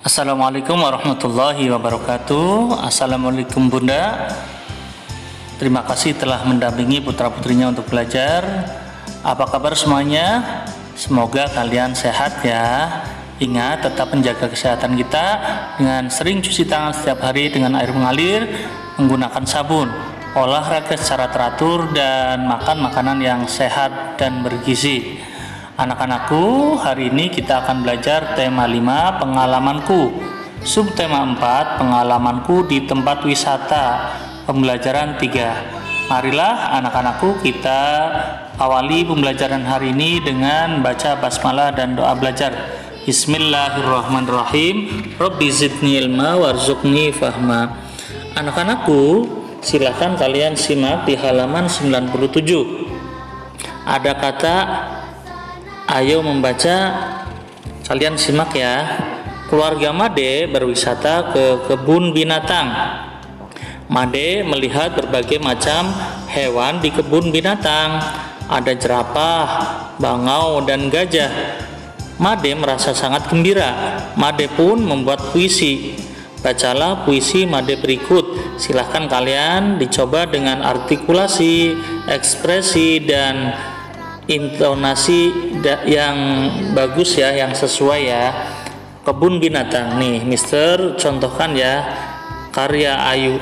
Assalamualaikum warahmatullahi wabarakatuh. Assalamualaikum Bunda. Terima kasih telah mendampingi putra-putrinya untuk belajar. Apa kabar semuanya? Semoga kalian sehat ya. Ingat, tetap menjaga kesehatan kita dengan sering cuci tangan setiap hari dengan air mengalir, menggunakan sabun, olahraga secara teratur, dan makan makanan yang sehat dan bergizi. Anak-anakku, hari ini kita akan belajar tema 5, pengalamanku. Subtema 4, pengalamanku di tempat wisata. Pembelajaran 3. Marilah anak-anakku, kita awali pembelajaran hari ini dengan baca basmalah dan doa belajar. Bismillahirrahmanirrahim. Rabbi zidni ilma warzuqni fahma. Anak-anakku, silakan kalian simak di halaman 97. Ada kata ayo membaca, kalian simak ya. Keluarga Made berwisata ke kebun binatang. Made melihat berbagai macam hewan di kebun binatang. Ada jerapah, bangau, dan gajah. Made merasa sangat gembira. Made pun membuat puisi. Bacalah puisi Made berikut. Silahkan kalian dicoba dengan artikulasi, ekspresi, dan intonasi yang bagus ya, yang sesuai ya. Kebun binatang nih, Mister contohkan ya. Karya Ayu.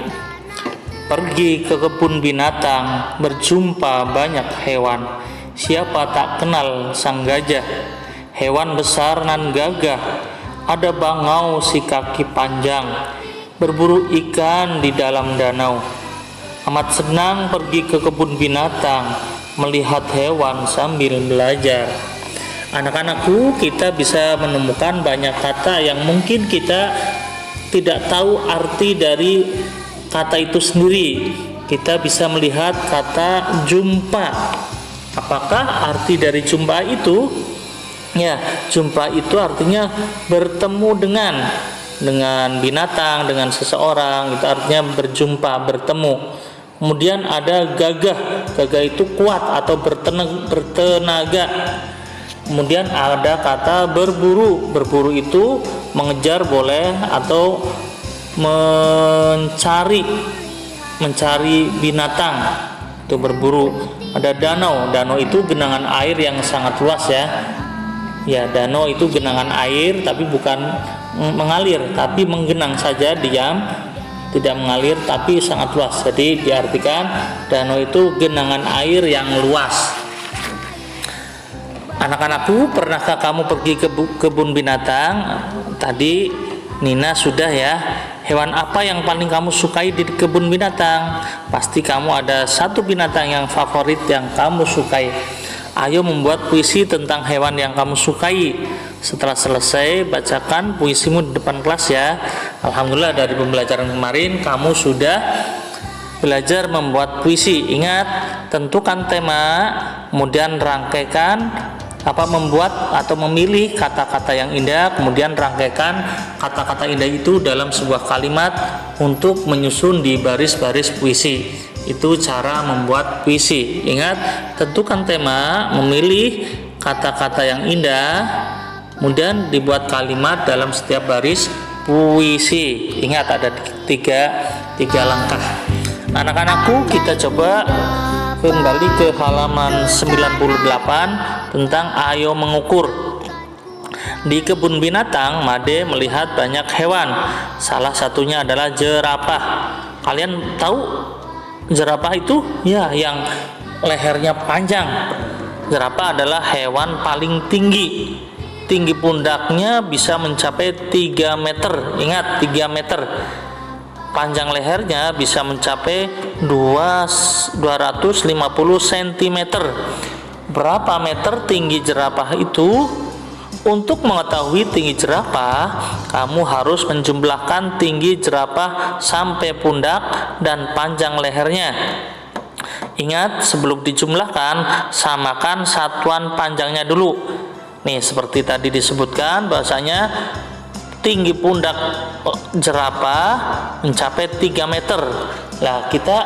Pergi ke kebun binatang, berjumpa banyak hewan. Siapa tak kenal sang gajah? Hewan besar nan gagah. Ada bangau si kaki panjang, berburu ikan di dalam danau. Amat senang pergi ke kebun binatang, melihat hewan sambil belajar. Anak-anakku, kita bisa menemukan banyak kata yang mungkin kita tidak tahu arti dari kata itu sendiri. Kita bisa melihat kata jumpa. Apakah arti dari jumpa itu? Ya, jumpa itu artinya bertemu dengan binatang, dengan seseorang. Itu artinya berjumpa, bertemu. Kemudian ada gagah. Gagah itu kuat atau bertenaga. Kemudian ada kata berburu. Berburu itu mengejar boleh atau mencari binatang. Itu berburu. Ada danau. Danau itu genangan air yang sangat luas ya. Ya, danau itu genangan air tapi bukan mengalir, tapi menggenang saja, diam. Tidak mengalir tapi sangat luas. Jadi diartikan danau itu genangan air yang luas. Anak-anakku, pernahkah kamu pergi ke kebun binatang? Tadi Nina sudah ya. Hewan apa yang paling kamu sukai di kebun binatang? Pasti kamu ada satu binatang yang favorit yang kamu sukai. Ayo membuat puisi tentang hewan yang kamu sukai. Setelah selesai, bacakan puisimu di depan kelas ya. Alhamdulillah, dari pembelajaran kemarin kamu sudah belajar membuat puisi. Ingat, tentukan tema, kemudian rangkaikan membuat atau memilih kata-kata yang indah, kemudian rangkaikan kata-kata indah itu dalam sebuah kalimat untuk menyusun di baris-baris puisi. Itu cara membuat puisi. Ingat, tentukan tema, memilih kata-kata yang indah, kemudian dibuat kalimat dalam setiap baris puisi. Ingat, ada tiga langkah. Anak-anakku, kita coba kembali ke halaman 98 tentang ayo mengukur. Di kebun binatang, Made melihat banyak hewan. Salah satunya adalah jerapah. Kalian tahu jerapah itu? Ya, yang lehernya panjang. Jerapah adalah hewan paling tinggi. Tinggi pundaknya bisa mencapai 3 meter. Ingat, 3 meter. Panjang lehernya bisa mencapai 250 cm. Berapa meter tinggi jerapah itu? Untuk mengetahui tinggi jerapah, kamu harus menjumlahkan tinggi jerapah sampai pundak dan panjang lehernya. Ingat, sebelum dijumlahkan, samakan satuan panjangnya dulu. Nih, seperti tadi disebutkan bahwasanya tinggi pundak jerapah mencapai 3 meter. Lah, kita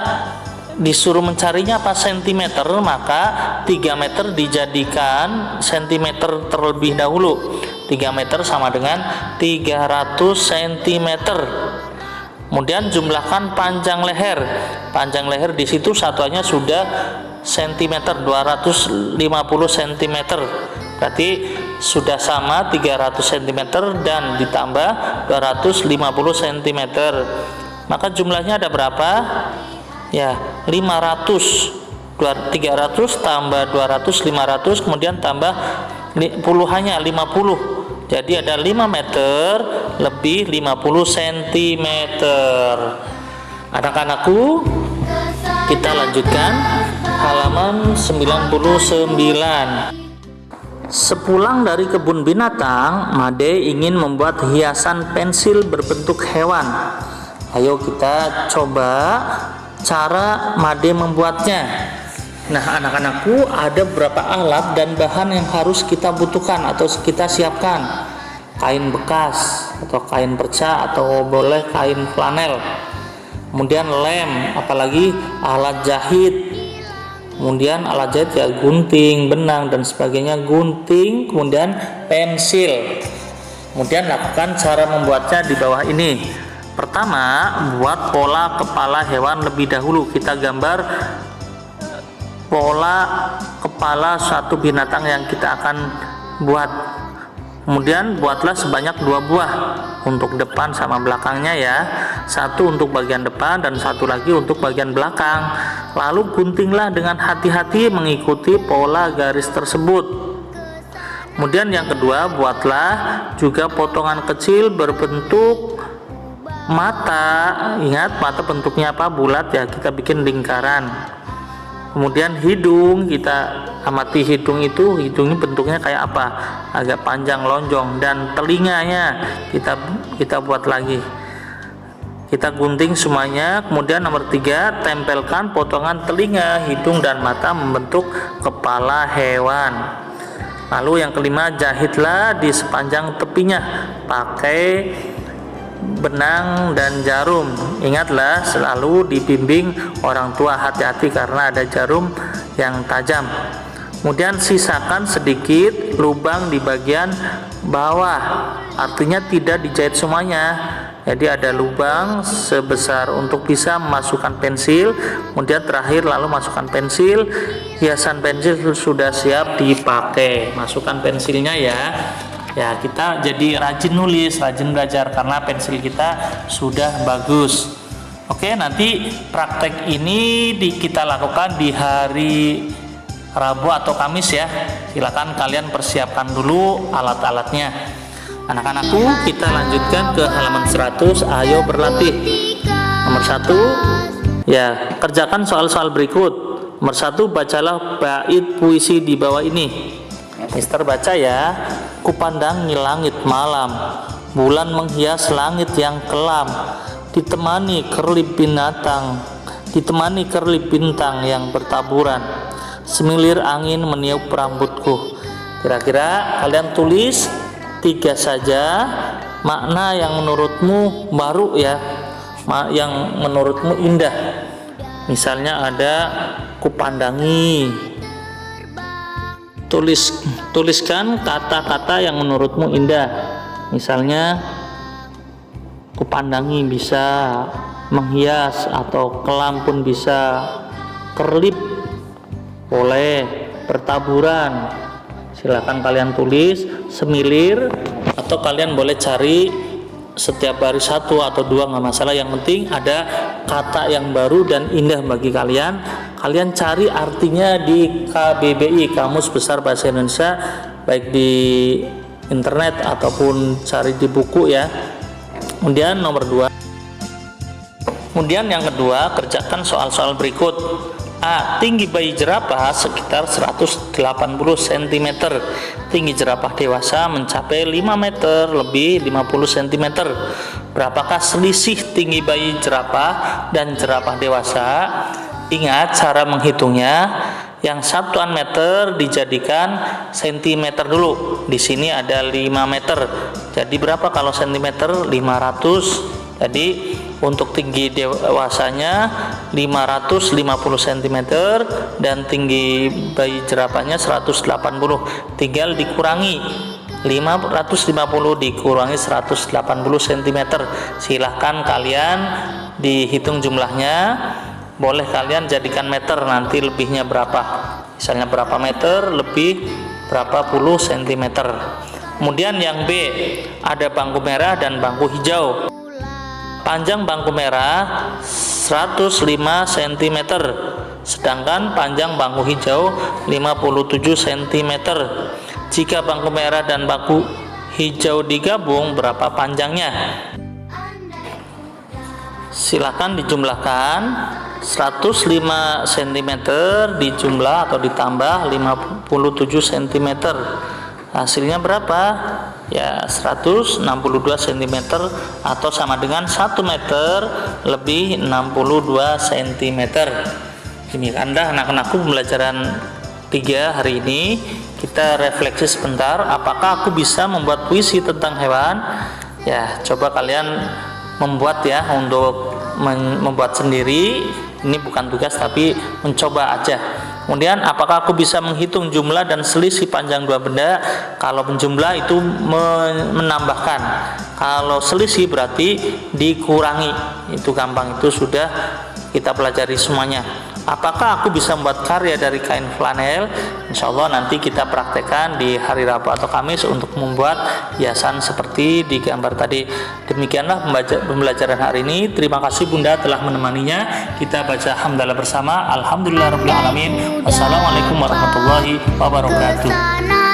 disuruh mencarinya apa sentimeter, maka 3 meter dijadikan sentimeter terlebih dahulu. 3 meter sama dengan 300 cm. Kemudian jumlahkan panjang leher. Panjang leher di situ satuannya sudah cm, 250 cm. Berarti sudah sama 300 cm dan ditambah 250 cm. Maka jumlahnya ada berapa? Ya, 500. 300 tambah 200, 500, kemudian tambah puluhannya 50. Jadi ada 5 meter lebih 50 cm. Anak-anakku, kita lanjutkan halaman 99. Sepulang dari kebun binatang, Made ingin membuat hiasan pensil berbentuk hewan. Ayo kita coba cara Made membuatnya. Nah, anak-anakku, ada beberapa alat dan bahan yang harus kita butuhkan atau kita siapkan. Kain bekas atau kain perca atau boleh kain flanel. Kemudian lem, apalagi alat jahit. Kemudian alat jahit ya gunting, benang dan sebagainya, gunting, kemudian pensil. Kemudian lakukan cara membuatnya di bawah ini. Pertama, buat pola kepala hewan lebih dahulu. Kita gambar pola kepala suatu binatang yang kita akan buat. Kemudian buatlah sebanyak 2 buah untuk depan sama belakangnya ya. Satu untuk bagian depan dan satu lagi untuk bagian belakang. Lalu guntinglah dengan hati-hati mengikuti pola garis tersebut. Kemudian yang kedua, buatlah juga potongan kecil berbentuk mata. Ingat, mata bentuknya apa? Bulat ya, kita bikin lingkaran. Kemudian hidung, kita amati hidung itu, hidungnya bentuknya kayak apa, agak panjang lonjong. Dan telinganya kita buat lagi, kita gunting semuanya. Kemudian nomor 3, tempelkan potongan telinga, hidung dan mata membentuk kepala hewan. Lalu yang kelima, jahitlah di sepanjang tepinya pakai benang dan jarum. Ingatlah selalu dibimbing orang tua, hati-hati karena ada jarum yang tajam. Kemudian sisakan sedikit lubang di bagian bawah, artinya tidak dijahit semuanya. Jadi ada lubang sebesar untuk bisa memasukkan pensil. Kemudian terakhir lalu masukkan pensil. Hiasan pensil sudah siap dipakai. Masukkan pensilnya ya. Ya, kita jadi rajin nulis, rajin belajar karena pensil kita sudah bagus. Oke, nanti praktek ini kita lakukan di hari Rabu atau Kamis ya. Silakan kalian persiapkan dulu alat-alatnya. Anak-anakku, kita lanjutkan ke halaman 100. Ayo berlatih. Nomor 1, ya, kerjakan soal-soal berikut. Nomor 1, bacalah bait puisi di bawah ini. Mister baca ya. Kupandangi langit malam, bulan menghias langit yang kelam, ditemani kerlip bintang yang bertaburan, semilir angin meniup rambutku. Kira-kira kalian tulis 3 saja makna yang menurutmu baru ya, yang menurutmu indah. Misalnya ada kupandangi. Tuliskan kata-kata yang menurutmu indah. Misalnya kupandangi bisa menghias atau kelam pun bisa, kerlip boleh, bertaburan. Silakan kalian tulis, semilir, atau kalian boleh cari setiap hari 1 atau 2, nggak masalah. Yang penting ada kata yang baru dan indah bagi kalian. Kalian cari artinya di KBBI, Kamus Besar Bahasa Indonesia, baik di internet ataupun cari di buku ya. Kemudian nomor 2. Kemudian yang kedua, kerjakan soal-soal berikut. A. Tinggi bayi jerapah sekitar 180 cm. Tinggi jerapah dewasa mencapai 5 meter lebih 50 cm. Berapakah selisih tinggi bayi jerapah dan jerapah dewasa? Ingat cara menghitungnya. Yang satuan meter dijadikan sentimeter dulu. Di sini ada 5 meter. Jadi berapa kalau sentimeter? 500. Jadi untuk tinggi dewasanya 550 cm dan tinggi bayi jerapahnya 180. Tinggal dikurangi. 550 dikurangi 180 cm. Silahkan kalian dihitung jumlahnya. Boleh kalian jadikan meter, nanti lebihnya berapa, misalnya berapa meter lebih berapa puluh cm. Kemudian yang B, ada bangku merah dan bangku hijau. Panjang bangku merah 105 cm, sedangkan panjang bangku hijau 57 cm. Jika bangku merah dan bangku hijau digabung, berapa panjangnya? Silakan dijumlahkan. 105 cm dijumlah atau ditambah 57 cm, hasilnya berapa? Ya 162 cm atau sama dengan 1 meter lebih 62 cm. Demikian anak-anakku pembelajaran 3 hari ini. Kita refleksi sebentar, apakah aku bisa membuat puisi tentang hewan? Ya, coba kalian membuat ya, untuk membuat sendiri. Ini bukan tugas tapi mencoba aja. Kemudian, apakah aku bisa menghitung jumlah dan selisih panjang dua benda? Kalau menjumlah itu menambahkan, kalau selisih berarti dikurangi. Itu gampang, itu sudah kita pelajari semuanya. Apakah aku bisa membuat karya dari kain flanel? Insya Allah nanti kita praktekkan di hari Rabu atau Kamis untuk membuat hiasan seperti di gambar tadi. Demikianlah pembelajaran hari ini. Terima kasih Bunda telah menemaninya. Kita baca hamdalah bersama. Alhamdulillahirabbil alamin. Wassalamualaikum warahmatullahi wabarakatuh.